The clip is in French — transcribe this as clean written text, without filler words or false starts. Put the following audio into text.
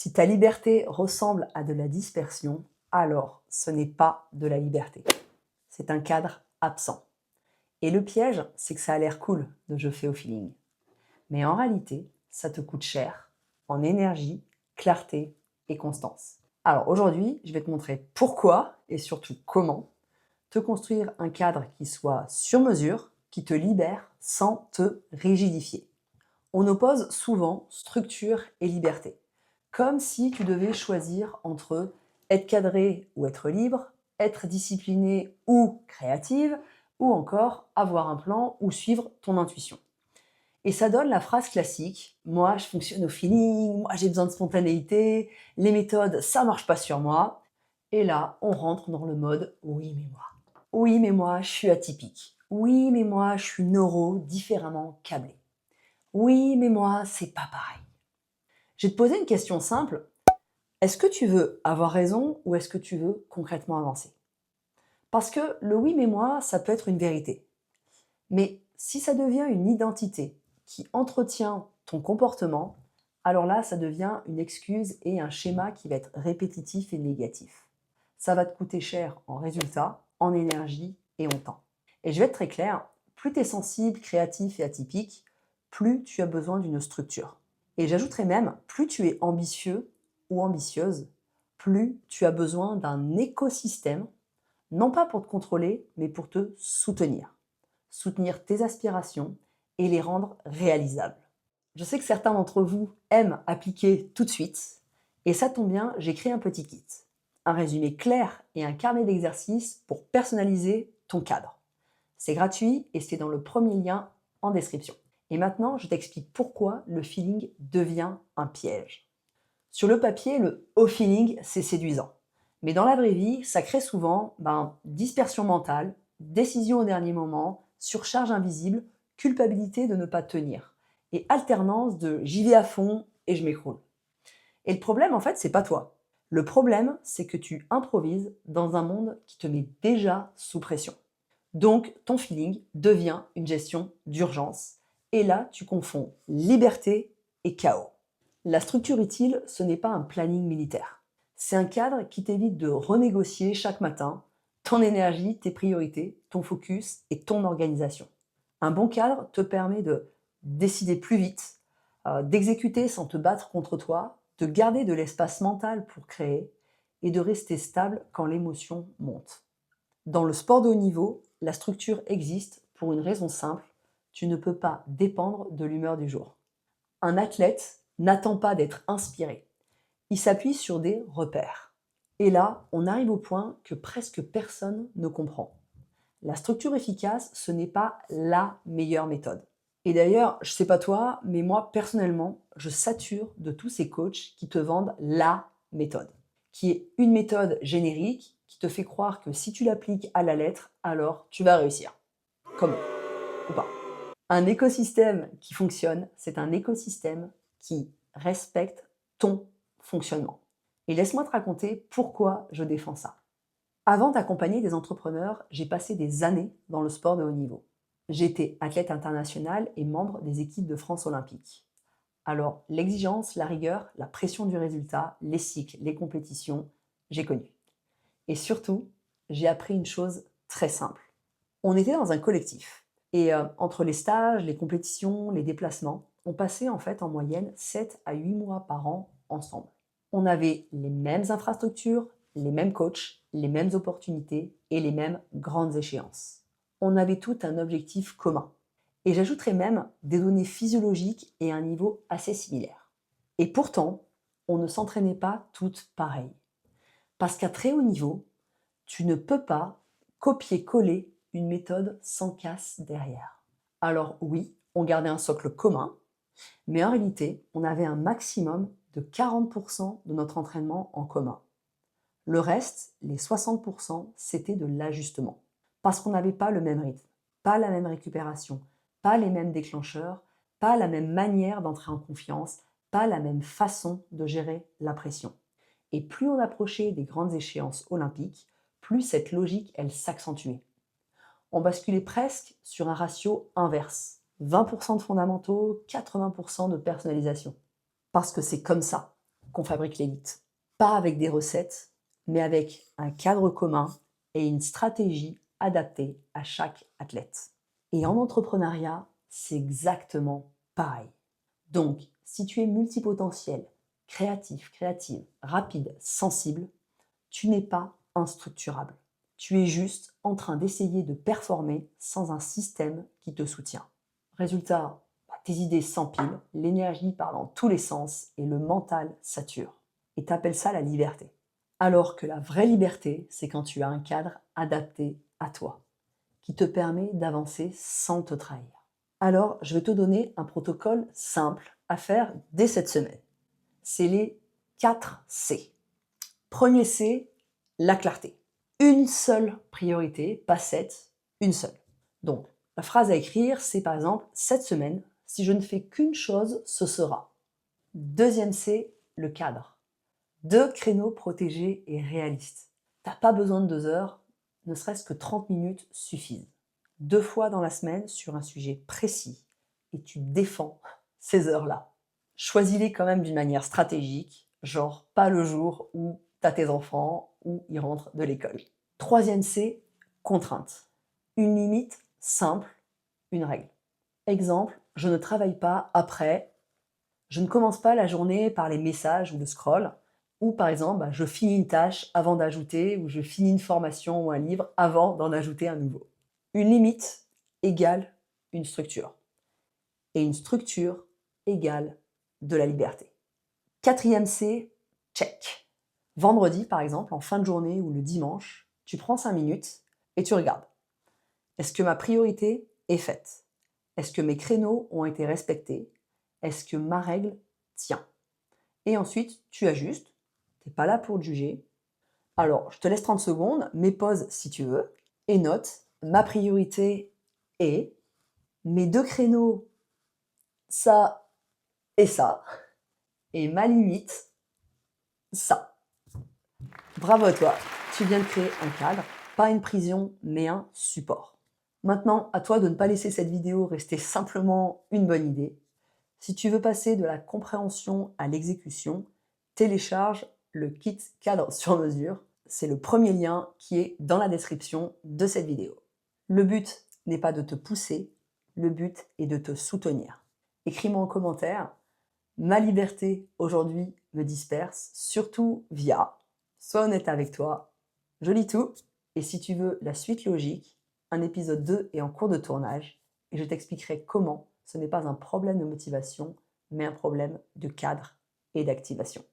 Si ta liberté ressemble à de la dispersion, alors ce n'est pas de la liberté. C'est un cadre absent. Et le piège, c'est que ça a l'air cool de je fais au feeling. Mais en réalité, ça te coûte cher en énergie, clarté et constance. Alors aujourd'hui, je vais te montrer pourquoi et surtout comment te construire un cadre qui soit sur mesure, qui te libère sans te rigidifier. On oppose souvent structure et liberté, comme si tu devais choisir entre être cadré ou être libre, être discipliné ou créative, ou encore avoir un plan ou suivre ton intuition. Et ça donne la phrase classique: moi je fonctionne au feeling, moi j'ai besoin de spontanéité, les méthodes ça marche pas sur moi. Et là, on rentre dans le mode oui mais moi. Oui mais moi je suis atypique. Oui mais moi je suis neuro différemment câblé. Oui mais moi c'est pas pareil. Je vais te poser une question simple. Est-ce que tu veux avoir raison ou est-ce que tu veux concrètement avancer? Parce que le oui mais moi, ça peut être une vérité. Mais si ça devient une identité qui entretient ton comportement, alors là, ça devient une excuse et un schéma qui va être répétitif et négatif. Ça va te coûter cher en résultats, en énergie et en temps. Et je vais être très clair, plus tu es sensible, créatif et atypique, plus tu as besoin d'une structure. Et j'ajouterais même, plus tu es ambitieux ou ambitieuse, plus tu as besoin d'un écosystème, non pas pour te contrôler, mais pour te soutenir. Soutenir tes aspirations et les rendre réalisables. Je sais que certains d'entre vous aiment appliquer tout de suite, et ça tombe bien, j'ai créé un petit kit. Un résumé clair et un carnet d'exercices pour personnaliser ton cadre. C'est gratuit et c'est dans le premier lien en description. Et maintenant, je t'explique pourquoi le feeling devient un piège. Sur le papier, le haut feeling, c'est séduisant. Mais dans la vraie vie, ça crée souvent dispersion mentale, décision au dernier moment, surcharge invisible, culpabilité de ne pas tenir, et alternance de j'y vais à fond et je m'écroule. Et le problème, en fait, c'est pas toi. Le problème, c'est que tu improvises dans un monde qui te met déjà sous pression. Donc, ton feeling devient une gestion d'urgence. Et là, tu confonds liberté et chaos. La structure utile, ce n'est pas un planning militaire. C'est un cadre qui t'évite de renégocier chaque matin ton énergie, tes priorités, ton focus et ton organisation. Un bon cadre te permet de décider plus vite, d'exécuter sans te battre contre toi, de garder de l'espace mental pour créer et de rester stable quand l'émotion monte. Dans le sport de haut niveau, la structure existe pour une raison simple, tu ne peux pas dépendre de l'humeur du jour. Un athlète n'attend pas d'être inspiré, il s'appuie sur des repères. Et là, on arrive au point que presque personne ne comprend. La structure efficace, ce n'est pas la meilleure méthode. Et d'ailleurs, je sais pas toi, mais moi personnellement, je sature de tous ces coachs qui te vendent la méthode, qui est une méthode générique qui te fait croire que si tu l'appliques à la lettre, alors tu vas réussir. Comme ou pas. Un écosystème qui fonctionne, c'est un écosystème qui respecte ton fonctionnement. Et laisse-moi te raconter pourquoi je défends ça. Avant d'accompagner des entrepreneurs, j'ai passé des années dans le sport de haut niveau. J'étais athlète international et membre des équipes de France olympique. Alors, l'exigence, la rigueur, la pression du résultat, les cycles, les compétitions, j'ai connu. Et surtout, j'ai appris une chose très simple. On était dans un collectif. Et entre les stages, les compétitions, les déplacements, on passait en fait en moyenne 7 à 8 mois par an ensemble. On avait les mêmes infrastructures, les mêmes coachs, les mêmes opportunités et les mêmes grandes échéances. On avait tout un objectif commun. Et j'ajouterais même des données physiologiques et un niveau assez similaire. Et pourtant, on ne s'entraînait pas toutes pareilles. Parce qu'à très haut niveau, tu ne peux pas copier-coller une méthode sans casse derrière. Alors oui, on gardait un socle commun, mais en réalité, on avait un maximum de 40% de notre entraînement en commun. Le reste, les 60%, c'était de l'ajustement. Parce qu'on n'avait pas le même rythme, pas la même récupération, pas les mêmes déclencheurs, pas la même manière d'entrer en confiance, pas la même façon de gérer la pression. Et plus on approchait des grandes échéances olympiques, plus cette logique, elle s'accentuait. On basculait presque sur un ratio inverse. 20% de fondamentaux, 80% de personnalisation. Parce que c'est comme ça. qu'on fabrique l'élite. Pas avec des recettes, mais avec un cadre commun et une stratégie adaptée à chaque athlète. Et en entrepreneuriat, c'est exactement pareil. Donc, si tu es multipotentiel, créatif, créative, rapide, sensible, tu n'es pas instructurable. Tu es juste en train d'essayer de performer sans un système qui te soutient. Résultat, tes idées s'empilent, l'énergie part dans tous les sens et le mental sature. Et t'appelles ça la liberté. Alors que la vraie liberté, c'est quand tu as un cadre adapté à toi, qui te permet d'avancer sans te trahir. Alors, je vais te donner un protocole simple à faire dès cette semaine. C'est les 4 C. Premier C, la clarté. Une seule priorité, pas 7, une seule. Donc, la phrase à écrire, c'est par exemple, cette semaine, si je ne fais qu'une chose, ce sera. Deuxième C, le cadre. 2 créneaux protégés et réalistes. T'as pas besoin de 2 heures, ne serait-ce que 30 minutes suffisent. 2 fois dans la semaine sur un sujet précis et tu défends ces heures-là. Choisis-les quand même d'une manière stratégique, genre pas le jour où t'as tes enfants ou ils rentrent de l'école. Troisième C, contrainte. Une limite simple, une règle. Exemple, je ne travaille pas après, je ne commence pas la journée par les messages ou le scroll, ou par exemple, je finis une tâche avant d'ajouter, ou je finis une formation ou un livre avant d'en ajouter un nouveau. Une limite égale une structure. Et une structure égale de la liberté. Quatrième C, check. Vendredi, par exemple, en fin de journée ou le dimanche, tu prends 5 minutes et tu regardes. Est-ce que ma priorité est faite? Est-ce que mes créneaux ont été respectés? Est-ce que ma règle tient? Et ensuite, tu ajustes. Tu n'es pas là pour te juger. Alors, je te laisse 30 secondes, mais pause si tu veux. Et note, ma priorité est mes 2 créneaux, ça et ça. Et ma limite, ça. Bravo à toi, tu viens de créer un cadre, pas une prison, mais un support. Maintenant, à toi de ne pas laisser cette vidéo rester simplement une bonne idée. Si tu veux passer de la compréhension à l'exécution, télécharge le kit cadre sur mesure. C'est le premier lien qui est dans la description de cette vidéo. Le but n'est pas de te pousser, le but est de te soutenir. Écris-moi en commentaire. Ma liberté aujourd'hui me disperse, surtout via. Sois honnête avec toi. Je lis tout. Et si tu veux la suite logique, un épisode 2 est en cours de tournage et je t'expliquerai comment ce n'est pas un problème de motivation, mais un problème de cadre et d'activation.